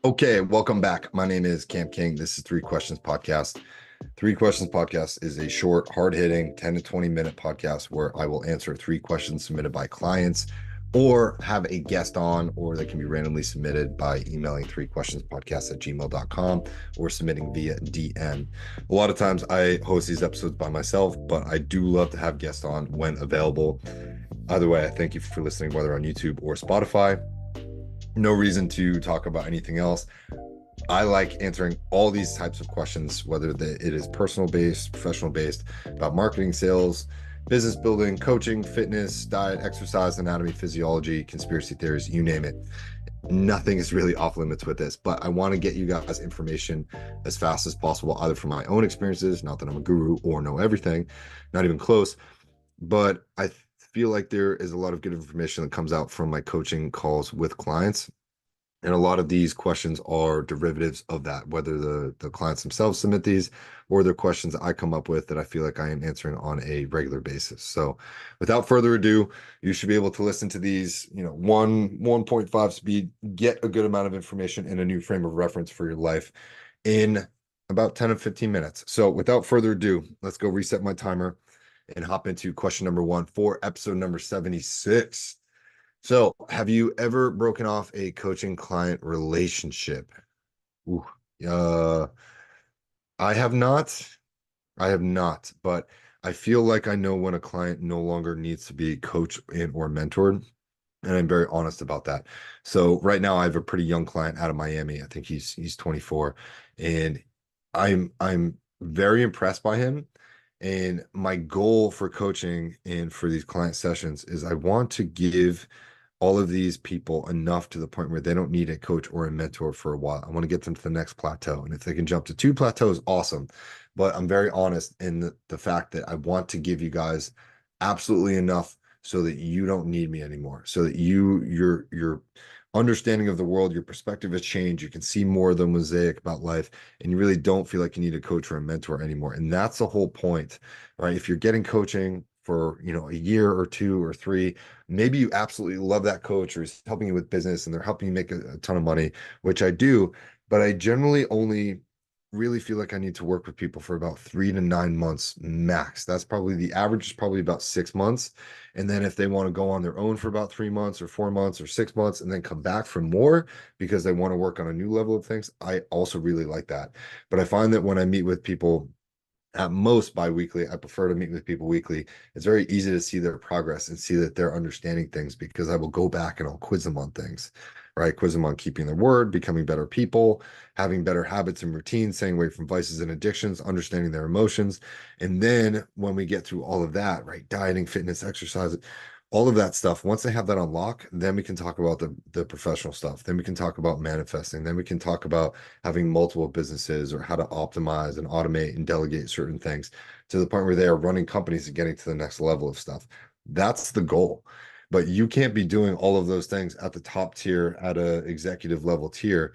Okay, welcome back. My name is Cam King. This is Three Questions Podcast. Three Questions Podcast is a short, hard-hitting 10 to 20-minute podcast where I will answer three questions submitted by clients or have a guest on, or they can be randomly submitted by emailing threequestionspodcast@gmail.com or submitting via DM. A lot of times I host these episodes by myself, but I do love to have guests on when available. Either way, I thank you for listening, whether on YouTube or Spotify. No reason to talk about anything else. I like answering all these types of questions, whether it is personal based, professional based, about marketing, sales, business building, coaching, fitness, diet, exercise, anatomy, physiology, conspiracy theories, you name it. Nothing is really off limits with this, but I want to get you guys information as fast as possible, either from my own experiences, not that I'm a guru or know everything, not even close, but I feel like there is a lot of good information that comes out from my coaching calls with clients. And a lot of these questions are derivatives of that, whether the clients themselves submit these or they're questions I come up with that I feel like I am answering on a regular basis. So without further ado, you should be able to listen to these, 1.5 speed, get a good amount of information in a new frame of reference for your life in about 10 to 15 minutes. So without further ado, let's go reset my timer and hop into question number one for episode number 76. So, have you ever broken off a coaching client relationship? Ooh, uh, I have not. I have not, but I feel like I know when a client no longer needs to be coached and or mentored, and I'm very honest about that. So right now I have a pretty young client out of Miami. I think he's 24, and I'm very impressed by him. And my goal for coaching and for these client sessions is I want to give all of these people enough to the point where they don't need a coach or a mentor for a while. I want to get them to the next plateau. And if they can jump to two plateaus, awesome. But I'm very honest in the fact that I want to give you guys absolutely enough so that you don't need me anymore. So that your understanding of the world, your perspective has changed. You can see more of the mosaic about life, and you really don't feel like you need a coach or a mentor anymore. And that's the whole point, right? If you're getting coaching for, a year or two or three, maybe you absolutely love that coach or is helping you with business and they're helping you make a ton of money, which I do, but I generally only really feel like I need to work with people for about 3 to 9 months max. That's probably the average is probably about 6 months. And then if they want to go on their own for about 3 months or 4 months or 6 months and then come back for more because they want to work on a new level of things, I also really like that. But I find that when I meet with people at most bi-weekly, I prefer to meet with people weekly. It's very easy to see their progress and see that they're understanding things because I will go back and I'll quiz them on things, right? Quiz them on keeping their word, becoming better people, having better habits and routines, staying away from vices and addictions, understanding their emotions. And then when we get through all of that, right? Dieting, fitness, exercise, all of that stuff, once they have that on lock, then we can talk about the professional stuff. Then we can talk about manifesting. Then we can talk about having multiple businesses or how to optimize and automate and delegate certain things to the point where they are running companies and getting to the next level of stuff. That's the goal. But you can't be doing all of those things at the top tier, at a executive level tier,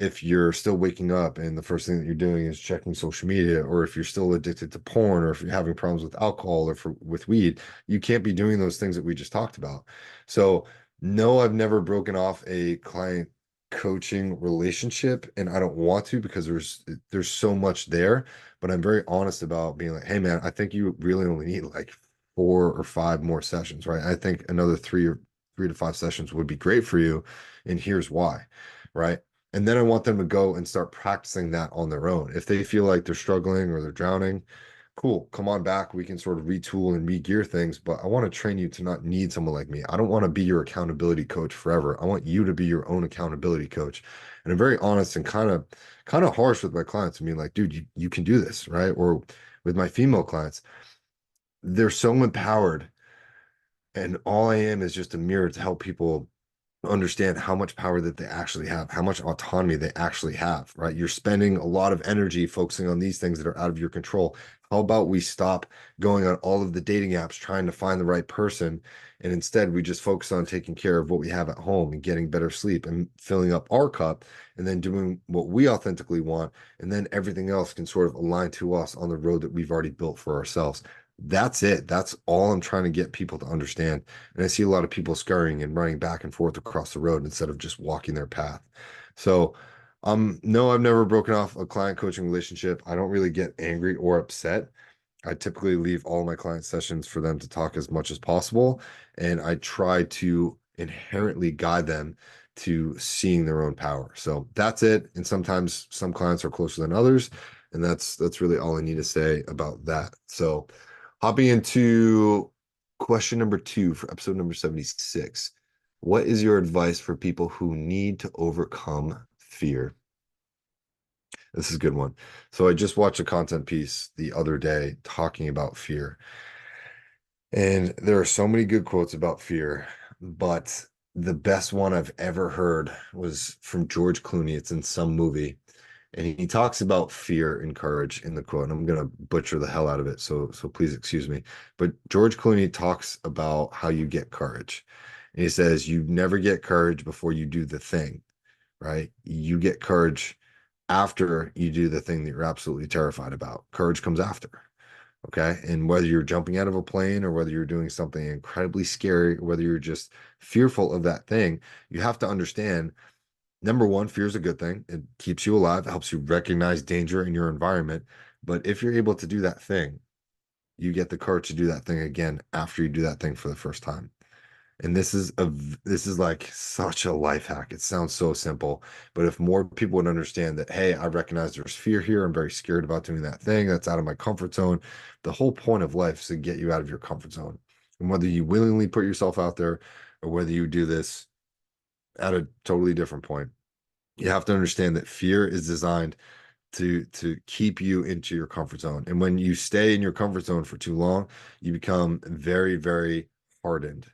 if you're still waking up and the first thing that you're doing is checking social media, or if you're still addicted to porn, or if you're having problems with alcohol or with weed. You can't be doing those things that we just talked about. So no, I've never broken off a client coaching relationship, and I don't want to because there's so much there. But I'm very honest about being like, hey man, I think you really only need like 4 or 5 more sessions, right? I think another 3 to 5 sessions would be great for you, and here's why, right? And then I want them to go and start practicing that on their own. If they feel like they're struggling or they're drowning, cool, come on back. We can sort of retool and re-gear things, but I want to train you to not need someone like me. I don't want to be your accountability coach forever. I want you to be your own accountability coach. And I'm very honest and kind of harsh with my clients. I mean, like, dude, you can do this, right? Or with my female clients, they're so empowered. And all I am is just a mirror to help people understand how much power that they actually have, how much autonomy they actually have, right? You're spending a lot of energy focusing on these things that are out of your control. How about we stop going on all of the dating apps trying to find the right person, and instead we just focus on taking care of what we have at home and getting better sleep and filling up our cup and then doing what we authentically want, and then everything else can sort of align to us on the road that we've already built for ourselves. That's it. That's all I'm trying to get people to understand. And I see a lot of people scurrying and running back and forth across the road instead of just walking their path. So No, I've never broken off a client coaching relationship. I don't really get angry or upset. I typically leave all my client sessions for them to talk as much as possible, and I try to inherently guide them to seeing their own power. So that's it. And sometimes some clients are closer than others, and that's really all I need to say about that. So hopping into question number 2 for episode number 76. What is your advice for people who need to overcome fear? This is a good one. So I just watched a content piece the other day talking about fear. And there are so many good quotes about fear, but the best one I've ever heard was from George Clooney. It's in some movie. And he talks about fear and courage in the quote. And I'm gonna butcher the hell out of it. So please excuse me. But George Clooney talks about how you get courage. And he says, you never get courage before you do the thing, right? You get courage after you do the thing that you're absolutely terrified about. Courage comes after. Okay. And whether you're jumping out of a plane or whether you're doing something incredibly scary, or whether you're just fearful of that thing, you have to understand number one, fear is a good thing. It keeps you alive, it helps you recognize danger in your environment. But if you're able to do that thing, you get the courage to do that thing again after you do that thing for the first time. And this is like such a life hack. It sounds so simple, but if more people would understand that, hey, I recognize there's fear here. I'm very scared about doing that thing that's out of my comfort zone. The whole point of life is to get you out of your comfort zone. And whether you willingly put yourself out there or whether you do this at a totally different point, you have to understand that fear is designed to keep you into your comfort zone. And when you stay in your comfort zone for too long, you become very, very hardened.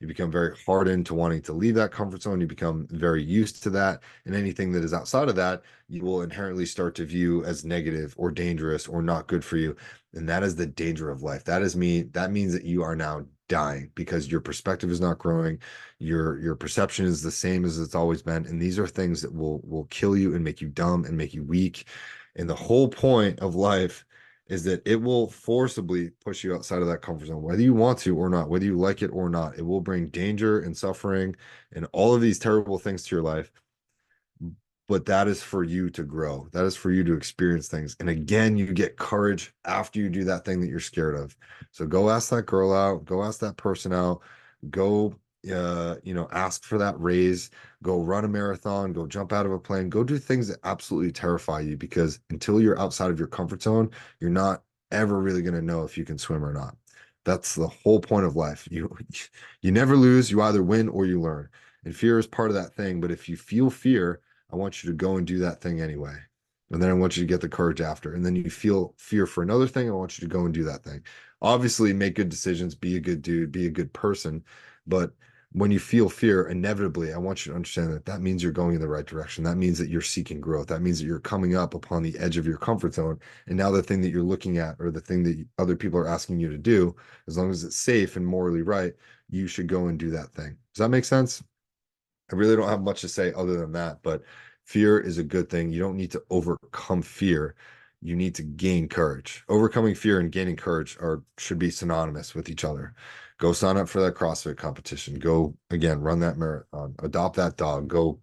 You become very hardened to wanting to leave that comfort zone. You become very used to that. And anything that is outside of that, you will inherently start to view as negative or dangerous or not good for you. And that is the danger of life. That means that you are now dying because your perspective is not growing. Your perception is the same as it's always been. And these are things that will kill you and make you dumb and make you weak. And the whole point of life is that it will forcibly push you outside of that comfort zone, whether you want to or not, whether you like it or not. It will bring danger and suffering and all of these terrible things to your life. But that is for you to grow. That is for you to experience things. And again, you get courage after you do that thing that you're scared of. So go ask that girl out, go ask that person out, go ask for that raise, go run a marathon, go jump out of a plane, go do things that absolutely terrify you because until you're outside of your comfort zone, you're not ever really going to know if you can swim or not. That's the whole point of life. You never lose, you either win or you learn. And fear is part of that thing, but if you feel fear, I want you to go and do that thing anyway. And then I want you to get the courage after. And then you feel fear for another thing. I want you to go and do that thing. Obviously, make good decisions, be a good dude, be a good person. But when you feel fear, inevitably, I want you to understand that that means you're going in the right direction. That means that you're seeking growth. That means that you're coming up upon the edge of your comfort zone. And now the thing that you're looking at or the thing that other people are asking you to do, as long as it's safe and morally right, you should go and do that thing. Does that make sense? I really don't have much to say other than that, but fear is a good thing. You don't need to overcome fear. You need to gain courage. Overcoming fear and gaining courage are should be synonymous with each other. Go sign up for that CrossFit competition. Go again, run that marathon, adopt that dog. Go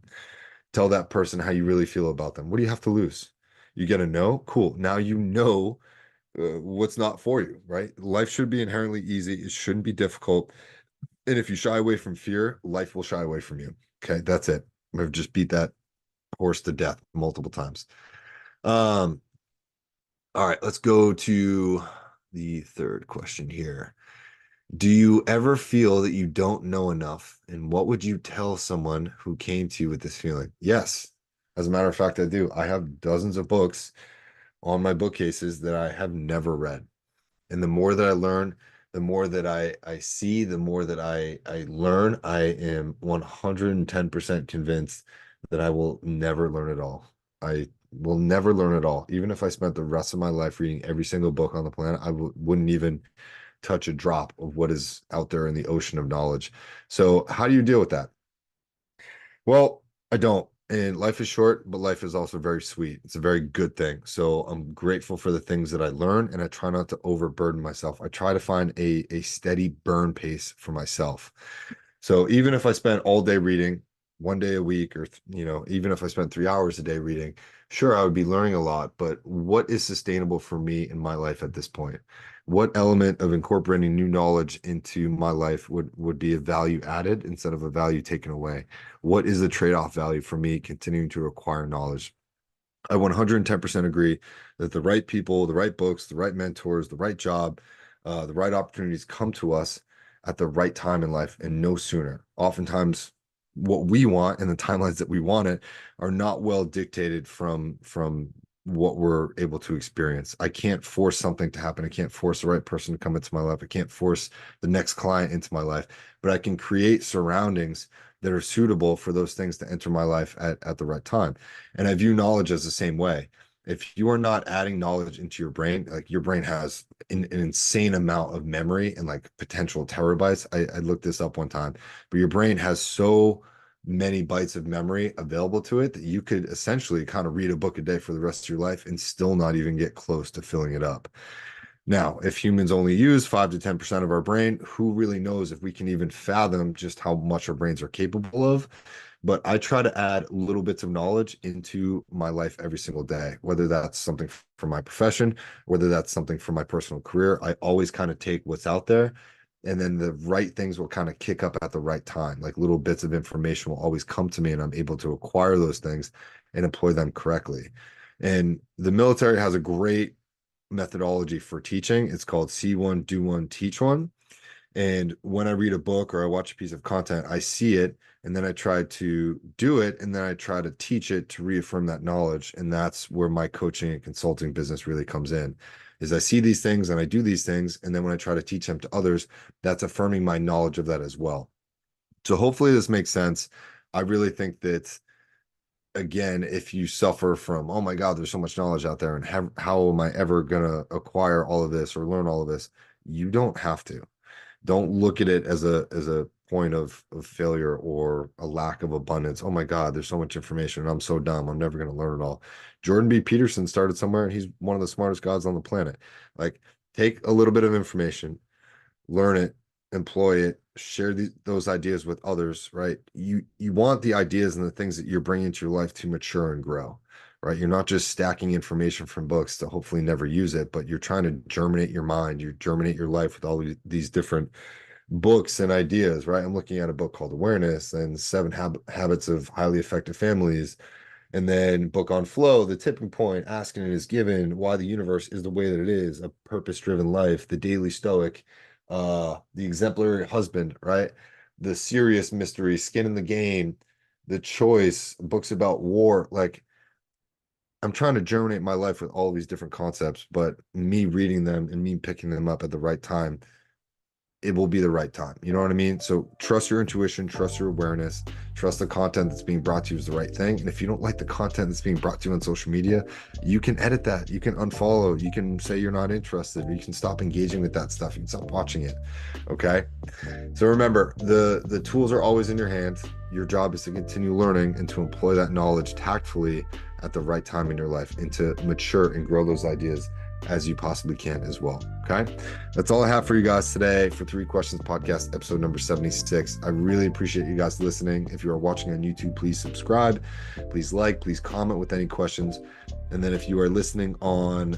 tell that person how you really feel about them. What do you have to lose? You get a no? Cool. Now you know what's not for you, right? Life should be inherently easy. It shouldn't be difficult. And if you shy away from fear, life will shy away from you. Okay, that's it. I've just beat that horse to death multiple times. Um, all right, let's go to the third question here. Do you ever feel that you don't know enough? And what would you tell someone who came to you with this feeling? Yes. As a matter of fact, I do. I have dozens of books on my bookcases that I have never read. And the more that I learn, the more that I see, the more that I learn, I am 110% convinced that I will never learn it all. I will never learn it all. Even if I spent the rest of my life reading every single book on the planet, I wouldn't even touch a drop of what is out there in the ocean of knowledge. So how do you deal with that? Well, I don't. And life is short, but life is also very sweet. It's a very good thing. So I'm grateful for the things that I learn, and I try not to overburden myself. I try to find a steady burn pace for myself. So even if I spend all day reading, one day a week, or even if I spent 3 hours a day reading, sure, I would be learning a lot, but what is sustainable for me in my life at this point? What element of incorporating new knowledge into my life would be a value added instead of a value taken away? What is the trade-off value for me continuing to acquire knowledge? I 110% agree that the right people, the right books, the right mentors, the right job, the right opportunities come to us at the right time in life and no sooner. Oftentimes, what we want and the timelines that we want it are not well dictated from what we're able to experience. I can't force something to happen. I can't force the right person to come into my life. I can't force the next client into my life, but I can create surroundings that are suitable for those things to enter my life at the right time. And I view knowledge as the same way. If you are not adding knowledge into your brain, like your brain has an insane amount of memory and like potential terabytes. I looked this up one time, but your brain has so many bytes of memory available to it that you could essentially kind of read a book a day for the rest of your life and still not even get close to filling it up. Now, if humans only use 5 to 10% of our brain, who really knows if we can even fathom just how much our brains are capable of? But I try to add little bits of knowledge into my life every single day, whether that's something for my profession, whether that's something for my personal career. I always kind of take what's out there, and then the right things will kind of kick up at the right time. Like little bits of information will always come to me, and I'm able to acquire those things and employ them correctly. And the military has a great methodology for teaching. It's called see one, do one, teach one. And when I read a book or I watch a piece of content, I see it and then I try to do it and then I try to teach it to reaffirm that knowledge. And that's where my coaching and consulting business really comes in. Is I see these things and I do these things, and then when I try to teach them to others, that's affirming my knowledge of that as well. So hopefully this makes sense. I really think that, again, if you suffer from, oh my God, there's so much knowledge out there, and how am I ever gonna acquire all of this or learn all of this? You don't have to. Don't look at it as a point of failure or a lack of abundance. Oh my God, there's so much information and I'm so dumb. I'm never gonna learn it all. Jordan B. Peterson started somewhere and he's one of the smartest guys on the planet. Like, take a little bit of information, learn it, employ it, share those ideas with others, right? You want the ideas and the things that you're bringing to your life to mature and grow, right? You're not just stacking information from books to hopefully never use it, but you're trying to germinate your mind, you germinate your life with all these different books and ideas, right? I'm looking at a book called Awareness and Seven Habits of Highly Effective Families, and then book on flow, the tipping point, asking it is given, why the universe is the way that it is, a purpose-driven life, the daily stoic, the exemplary husband, right? The serious mystery, skin in the game, the choice, books about war. Like, I'm trying to germinate my life with all these different concepts, but me reading them and me picking them up at the right time, it will be the right time. You know what I mean? So trust your intuition, trust your awareness, trust the content that's being brought to you is the right thing. And if you don't like the content that's being brought to you on social media, you can edit that. You can unfollow. You can say you're not interested. You can stop engaging with that stuff. You can stop watching it. Okay. So remember, the tools are always in your hands. Your job is to continue learning and to employ that knowledge tactfully at the right time in your life and to mature and grow those ideas as you possibly can as well. Okay. That's all I have for you guys today for Three Questions Podcast, episode number 76. I really appreciate you guys listening. If you are watching on YouTube, please subscribe, please like, please comment with any questions. And then if you are listening on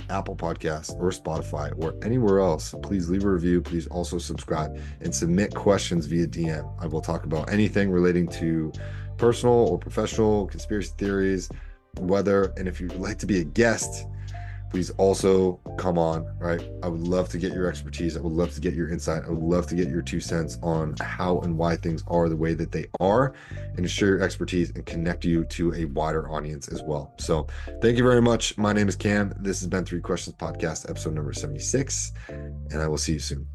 Apple Podcasts or Spotify or anywhere else, please leave a review. Please also subscribe and submit questions via DM. I will talk about anything relating to personal or professional conspiracy theories, weather, and if you'd like to be a guest, please also come on, right? I would love to get your expertise. I would love to get your insight. I would love to get your 2 cents on how and why things are the way that they are, and to share your expertise and connect you to a wider audience as well. So thank you very much. My name is Cam. This has been Three Questions Podcast, episode number 76, and I will see you soon.